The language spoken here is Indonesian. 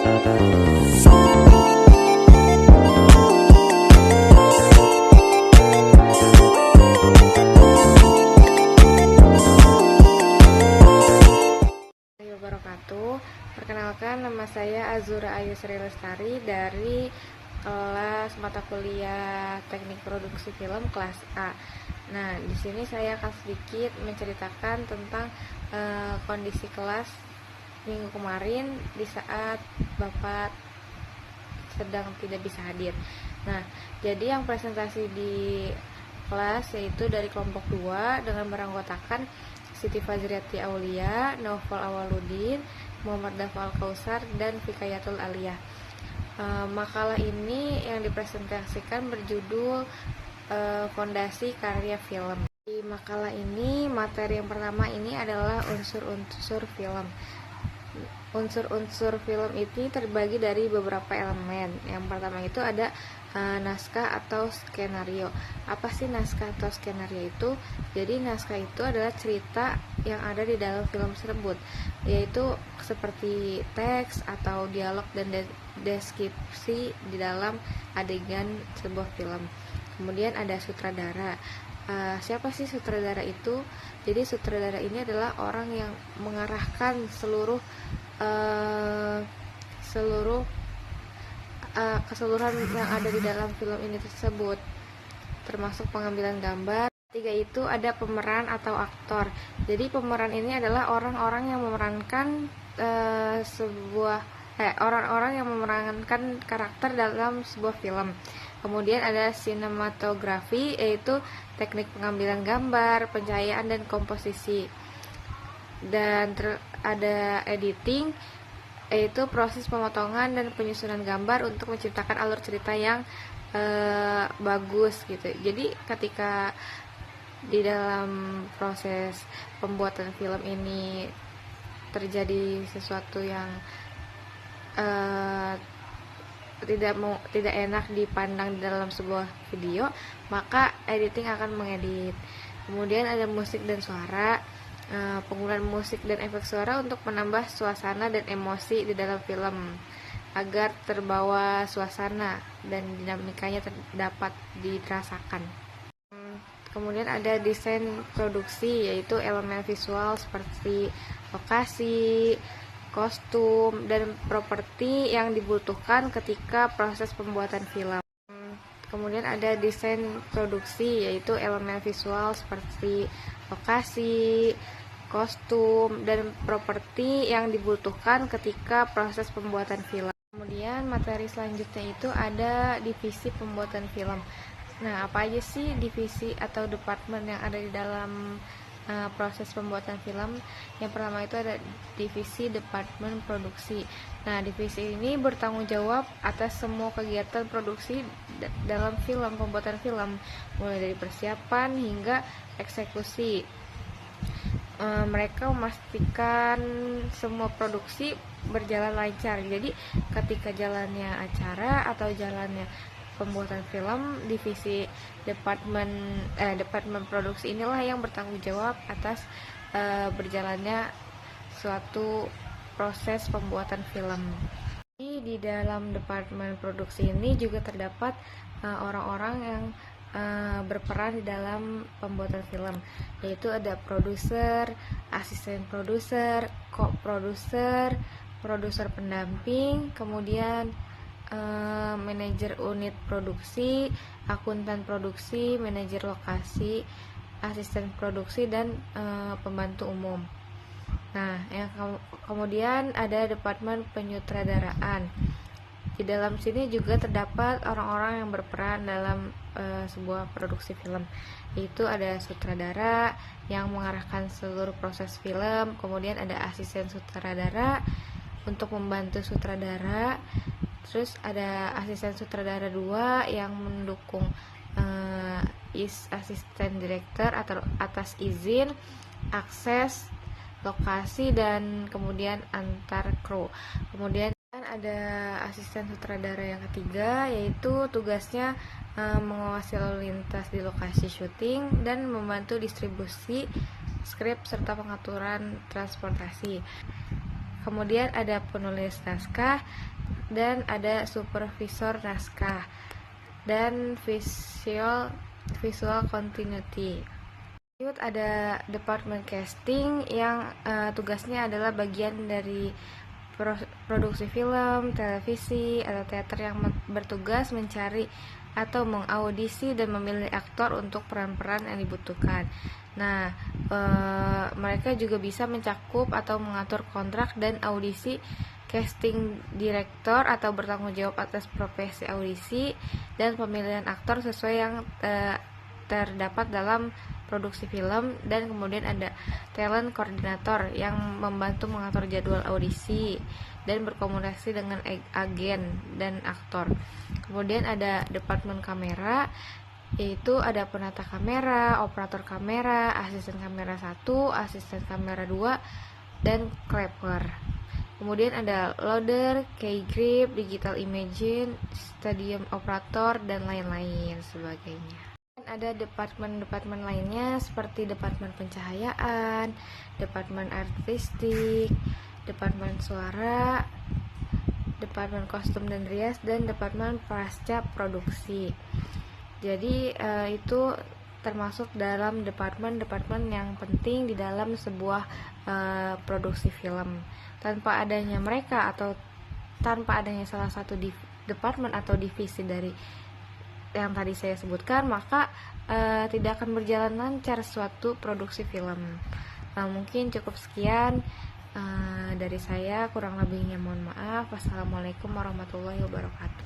Wabarakatuh. Perkenalkan, nama saya Azura Ayu Sri Lestari dari kelas mata kuliah Teknik Produksi Film kelas A. Nah, di sini saya akan sedikit menceritakan tentang kondisi kelas minggu kemarin di saat Bapak sedang tidak bisa hadir. Nah, jadi yang presentasi di kelas yaitu dari kelompok 2 dengan beranggotakan Siti Fajriati Aulia, Naufal Awaludin, Muhammad Dafa Al-Kausar, dan Fikayatul Aliyah. Makalah ini yang dipresentasikan berjudul Fondasi Karya Film. Di makalah ini, materi yang pertama ini adalah unsur-unsur film. Unsur-unsur film ini terbagi dari beberapa elemen. Yang pertama itu ada naskah atau skenario. Apa sih naskah atau skenario itu? Jadi naskah itu adalah cerita yang ada di dalam film tersebut, yaitu seperti teks atau dialog dan deskripsi di dalam adegan sebuah film. Kemudian ada sutradara. Siapa sih sutradara itu? Jadi sutradara ini adalah orang yang mengarahkan keseluruhan yang ada di dalam film ini tersebut, termasuk pengambilan gambar. Tiga itu ada pemeran atau aktor. Jadi pemeran ini adalah orang-orang yang memerankan orang-orang yang memerankan karakter dalam sebuah film. Kemudian ada sinematografi, yaitu teknik pengambilan gambar, pencahayaan dan komposisi. Dan ada editing, yaitu proses pemotongan dan penyusunan gambar untuk menciptakan alur cerita yang bagus gitu. Jadi ketika di dalam proses pembuatan film ini terjadi sesuatu yang tidak enak dipandang di dalam sebuah video, maka editing akan mengedit. Kemudian ada musik dan suara. Penggunaan musik dan efek suara untuk menambah suasana dan emosi di dalam film agar terbawa suasana dan dinamikanya dapat dirasakan. Kemudian ada desain produksi, yaitu elemen visual seperti lokasi, kostum, dan properti yang dibutuhkan ketika proses pembuatan film. Kemudian ada desain produksi, yaitu elemen visual seperti lokasi, kostum, dan properti yang dibutuhkan ketika proses pembuatan film. Kemudian materi selanjutnya itu ada divisi pembuatan film. Nah, apa aja sih divisi atau departemen yang ada di dalam proses pembuatan film? Yang pertama itu ada divisi departemen produksi. Nah, divisi ini bertanggung jawab atas semua kegiatan produksi dalam film, pembuatan film, mulai dari persiapan hingga eksekusi. Mereka memastikan semua produksi berjalan lancar. Jadi ketika jalannya acara atau jalannya pembuatan film, divisi departemen produksi inilah yang bertanggung jawab atas berjalannya suatu proses pembuatan film. Di dalam departemen produksi ini juga terdapat orang-orang yang berperan di dalam pembuatan film, yaitu ada produser, asisten produser, co-produser, produser pendamping, kemudian manajer unit produksi, akuntan produksi, manajer lokasi, asisten produksi, dan pembantu umum. Nah, kemudian ada departemen penyutradaraan. Di dalam sini juga terdapat orang-orang yang berperan dalam sebuah produksi film, yaitu ada sutradara yang mengarahkan seluruh proses film, kemudian ada asisten sutradara untuk membantu sutradara, terus ada asisten sutradara 2 yang mendukung asisten direktur atau atas izin, akses, lokasi, dan kemudian antar kru. Kemudian ada asisten sutradara yang ketiga, yaitu tugasnya mengawasi lalu lintas di lokasi syuting dan membantu distribusi skrip serta pengaturan transportasi. Kemudian ada penulis naskah dan ada supervisor naskah dan visual continuity. Ada departemen casting yang tugasnya adalah bagian dari produksi film, televisi, atau teater yang bertugas mencari atau mengaudisi dan memilih aktor untuk peran-peran yang dibutuhkan. Nah, mereka juga bisa mencakup atau mengatur kontrak dan audisi, casting direktor atau bertanggung jawab atas profesi audisi dan pemilihan aktor sesuai yang terdapat dalam produksi film. Dan kemudian ada talent koordinator yang membantu mengatur jadwal audisi dan berkomunikasi dengan agen dan aktor. Kemudian ada departemen kamera, yaitu ada penata kamera, operator kamera, asisten kamera 1, asisten kamera 2, dan clapper. Kemudian ada loader, key grip, digital imaging, stadium operator, dan lain-lain sebagainya. Ada departemen-departemen lainnya seperti departemen pencahayaan, departemen artistik, departemen suara, departemen kostum dan rias, dan departemen pasca produksi. Jadi itu termasuk dalam departemen-departemen yang penting di dalam sebuah produksi film. Tanpa adanya mereka atau tanpa adanya salah satu departemen atau divisi dari yang tadi saya sebutkan, maka tidak akan berjalan lancar suatu produksi film. Mungkin cukup sekian dari saya, kurang lebihnya mohon maaf. Wassalamualaikum warahmatullahi wabarakatuh.